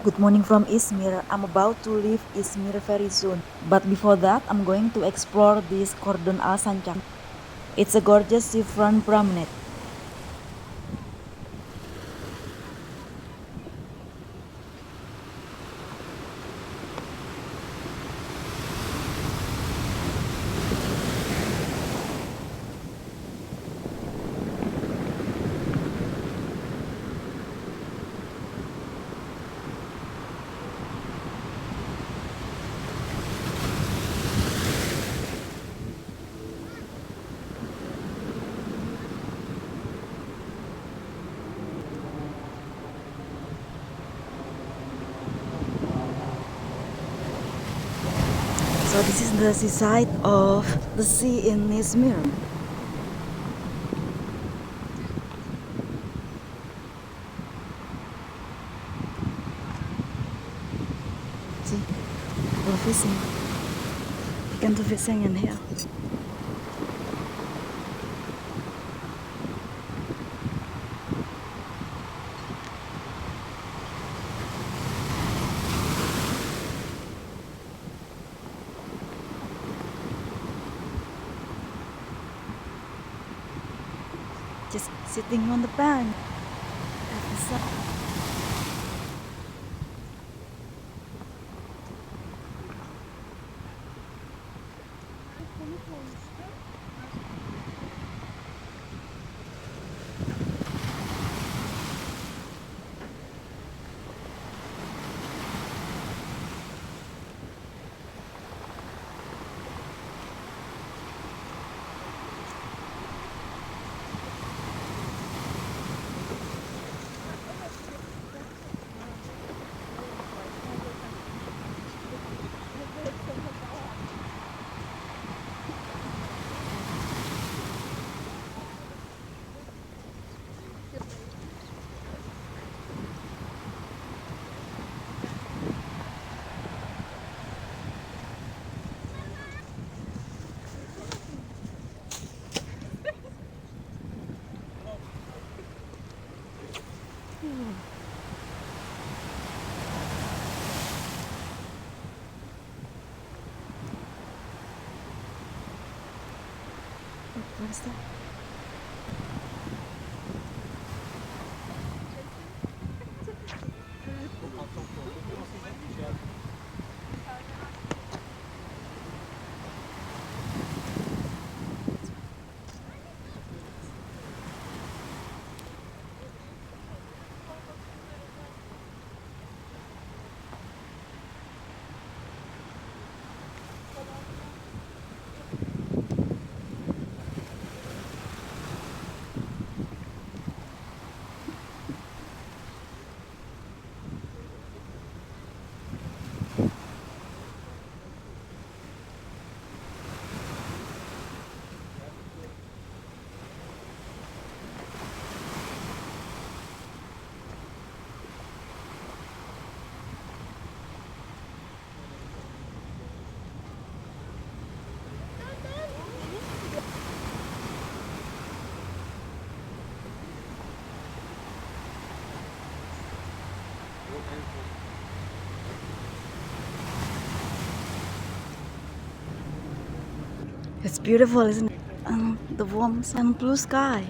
Good morning from Izmir. I'm about to leave Izmir very soon. But before that, I'm going to explore this Cordon Al Sancak. It's a gorgeous seafront promenade. So this is the seaside of the sea in Izmir. See, people fishing. You can do fishing in here. Just sitting on the bank at the sun. What is that? It's beautiful, isn't it? The warm sun, blue sky.